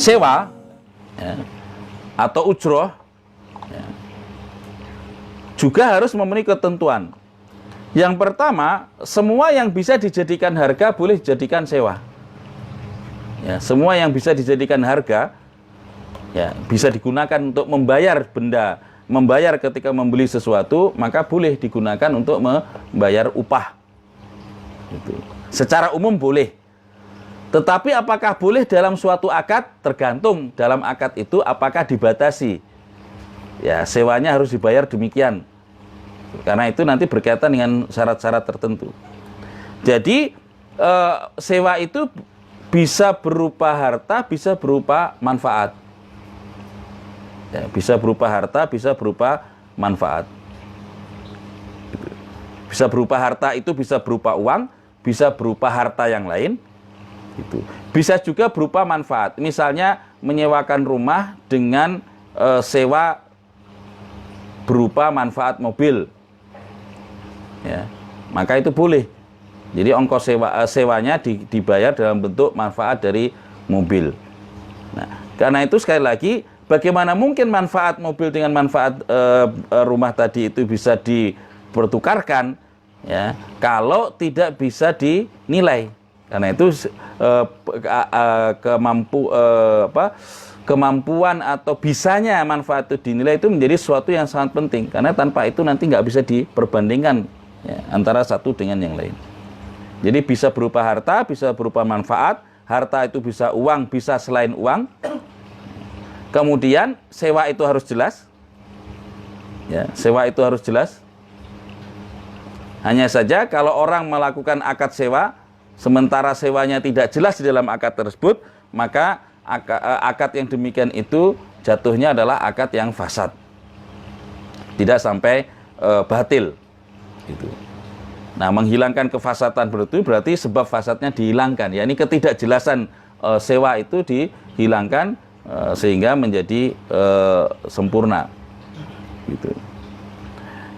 sewa ya, atau ujroh ya, juga harus memenuhi ketentuan. Yang pertama, semua yang bisa dijadikan harga boleh dijadikan sewa. Ya, semua yang bisa dijadikan harga ya, bisa digunakan untuk membayar benda, membayar ketika membeli sesuatu, maka boleh digunakan untuk membayar upah. Gitu. Secara umum boleh. Tetapi apakah boleh dalam suatu akad? Tergantung dalam akad itu apakah dibatasi. Ya, sewanya harus dibayar demikian. Karena itu nanti berkaitan dengan syarat-syarat tertentu. Jadi sewa itu bisa berupa harta, bisa berupa manfaat. Ya, bisa berupa harta, bisa berupa manfaat. Bisa berupa harta itu bisa berupa uang, bisa berupa harta yang lain. Gitu. Bisa juga berupa manfaat. Misalnya menyewakan rumah dengan sewa berupa manfaat mobil. Ya, maka itu boleh. Jadi ongkos sewanya dibayar dalam bentuk manfaat dari mobil. Nah, karena itu sekali lagi, bagaimana mungkin manfaat mobil dengan manfaat rumah tadi itu bisa dipertukarkan, ya, kalau tidak bisa dinilai. Karena itu kemampuan atau bisanya manfaat itu dinilai itu menjadi sesuatu yang sangat penting. Karena tanpa itu nanti nggak bisa diperbandingkan ya, antara satu dengan yang lain. Jadi bisa berupa harta, bisa berupa manfaat. Harta itu bisa uang, bisa selain uang. Kemudian sewa itu harus jelas. Ya, sewa itu harus jelas. Hanya saja kalau orang melakukan akad sewa, sementara sewanya tidak jelas di dalam akad tersebut, maka akad yang demikian itu jatuhnya adalah akad yang fasad. Tidak sampai batil. Gitu. Nah, menghilangkan kefasadan berarti sebab fasadnya dihilangkan. Ya, ini ketidakjelasan sewa itu dihilangkan sehingga menjadi sempurna. Gitu.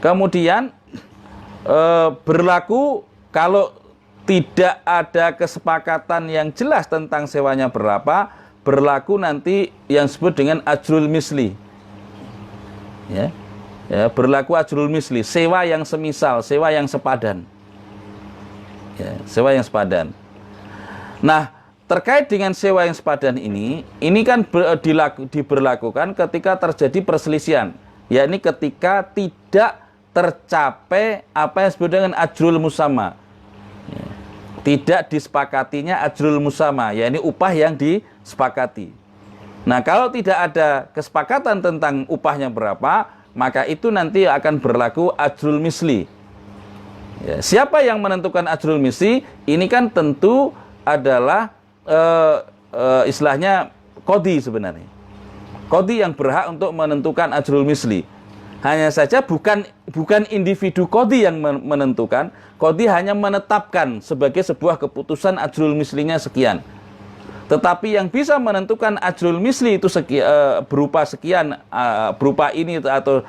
Kemudian berlaku kalau tidak ada kesepakatan yang jelas tentang sewanya berapa, berlaku nanti yang disebut dengan ajrul misli. Ya. Ya, berlaku ajrul misli, sewa yang semisal, sewa yang sepadan. Ya, sewa yang sepadan. Nah, terkait dengan sewa yang sepadan ini kan diberlakukan ketika terjadi perselisihan, yakni ketika tidak tercapai apa yang disebut dengan ajrul musamma. Ya, tidak disepakatinya ajrul musamma, yakni upah yang disepakati. Nah, kalau tidak ada kesepakatan tentang upahnya berapa, maka itu nanti akan berlaku ajrul misli. Ya, siapa yang menentukan ajrul misli? Ini kan tentu adalah istilahnya qadhi sebenarnya. Qadhi yang berhak untuk menentukan ajrul misli. Hanya saja bukan individu qadhi yang menentukan. Qadhi hanya menetapkan sebagai sebuah keputusan ajrul mislinya sekian. Tetapi yang bisa menentukan ajrul misli itu berupa sekian, berupa ini atau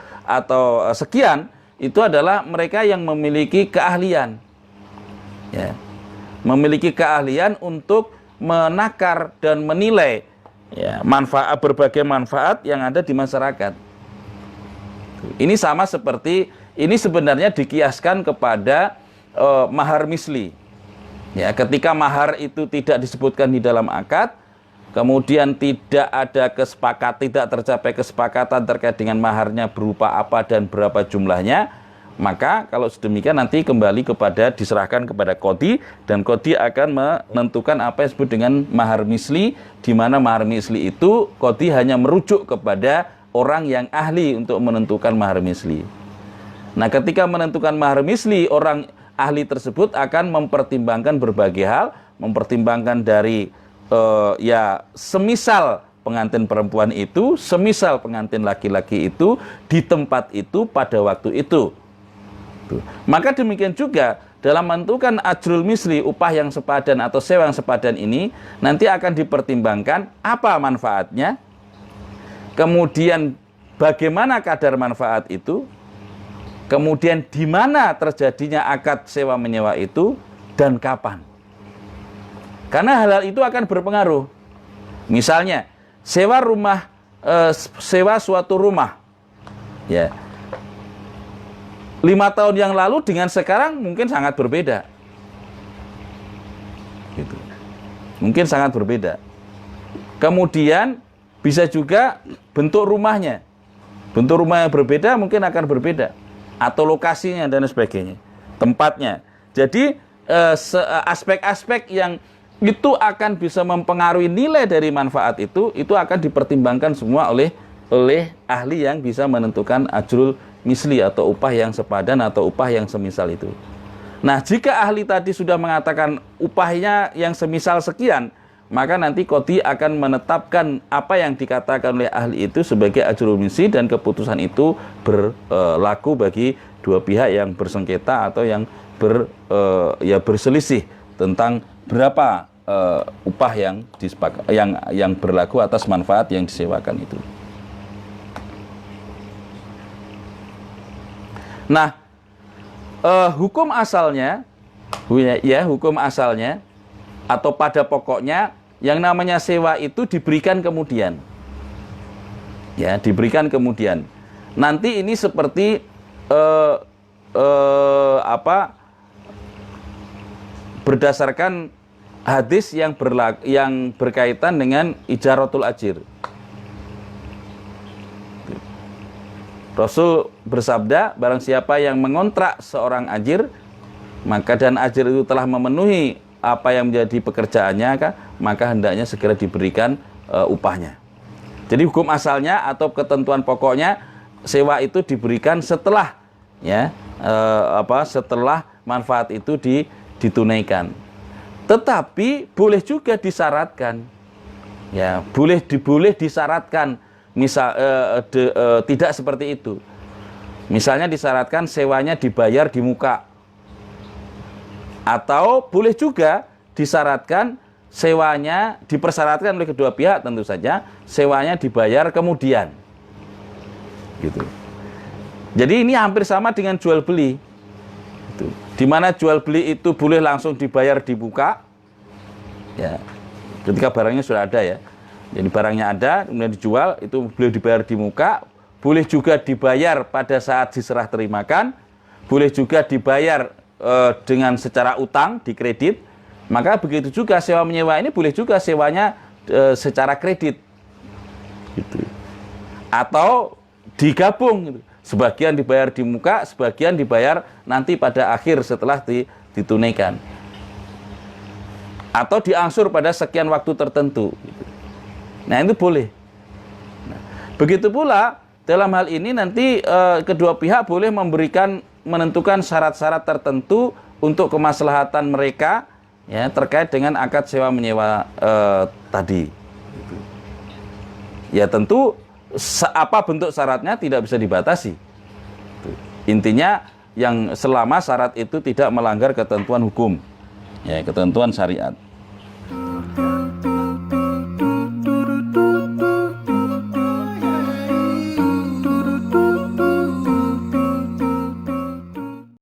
sekian, itu adalah mereka yang memiliki keahlian. Ya. Memiliki keahlian untuk menakar dan menilai ya, berbagai manfaat yang ada di masyarakat. Ini sama seperti, ini sebenarnya dikiaskan kepada mahar misli. Ya, ketika mahar itu tidak disebutkan di dalam akad, kemudian tidak tercapai kesepakatan terkait dengan maharnya berupa apa dan berapa jumlahnya, maka kalau sedemikian nanti kembali diserahkan kepada qadhi, dan qadhi akan menentukan apa yang disebut dengan mahar misli, di mana mahar misli itu qadhi hanya merujuk kepada orang yang ahli untuk menentukan mahar misli. Nah, ketika menentukan mahar misli, orang ahli tersebut akan mempertimbangkan berbagai hal, mempertimbangkan dari ya semisal pengantin perempuan itu, semisal pengantin laki-laki itu, di tempat itu, pada waktu itu. Maka demikian juga dalam menentukan ajrul misli, upah yang sepadan atau sewa yang sepadan ini, nanti akan dipertimbangkan apa manfaatnya, kemudian bagaimana kadar manfaat itu, kemudian di mana terjadinya akad sewa menyewa itu, dan kapan. Karena hal-hal itu akan berpengaruh. Misalnya, sewa rumah, sewa suatu rumah, ya, 5 tahun yang lalu dengan sekarang mungkin sangat berbeda, gitu. Mungkin sangat berbeda. Kemudian bisa juga bentuk rumahnya berbeda, mungkin akan berbeda, atau lokasinya dan sebagainya, tempatnya. Jadi aspek-aspek yang itu akan bisa mempengaruhi nilai dari manfaat itu akan dipertimbangkan semua oleh ahli yang bisa menentukan ajrul misli atau upah yang sepadan atau upah yang semisal itu. Nah, jika ahli tadi sudah mengatakan upahnya yang semisal sekian, maka nanti qadhi akan menetapkan apa yang dikatakan oleh ahli itu sebagai ajrul misli, dan keputusan itu berlaku bagi dua pihak yang bersengketa atau yang berselisih tentang berapa upah yang berlaku atas manfaat yang disewakan itu. Nah, hukum asalnya atau pada pokoknya yang namanya sewa itu diberikan kemudian. Ya, diberikan kemudian. Nanti ini seperti berdasarkan hadis yang berkaitan dengan ijaratul ajir. Rasul bersabda, barang siapa yang mengontrak seorang ajir, maka dan ajir itu telah memenuhi apa yang menjadi pekerjaannya, maka hendaknya segera diberikan upahnya. Jadi hukum asalnya atau ketentuan pokoknya, sewa itu diberikan setelah setelah manfaat itu ditunaikan. Tetapi boleh juga disyaratkan, ya, boleh disyaratkan, tidak seperti itu. Misalnya disyaratkan sewanya dibayar di muka, atau boleh juga disyaratkan sewanya, dipersyaratkan oleh kedua pihak tentu saja, sewanya dibayar kemudian, gitu. Jadi ini hampir sama dengan jual beli, gitu. Di mana jual beli itu boleh langsung dibayar di muka, ya, ketika barangnya sudah ada, ya. Jadi barangnya ada, kemudian dijual, itu boleh dibayar di muka, boleh juga dibayar pada saat diserah terimakan, boleh juga dibayar dengan secara utang, di kredit. Maka begitu juga sewa menyewa ini boleh juga sewanya secara kredit, gitu. Atau digabung, gitu. Sebagian dibayar di muka, sebagian dibayar nanti pada akhir setelah ditunaikan. Atau diangsur pada sekian waktu tertentu, gitu. Nah, itu boleh. Nah, begitu pula dalam hal ini nanti kedua pihak boleh menentukan syarat-syarat tertentu untuk kemaslahatan mereka, ya, terkait dengan akad sewa menyewa tadi. Ya, tentu apa bentuk syaratnya tidak bisa dibatasi. Intinya yang selama syarat itu tidak melanggar ketentuan hukum, ya, ketentuan syariat.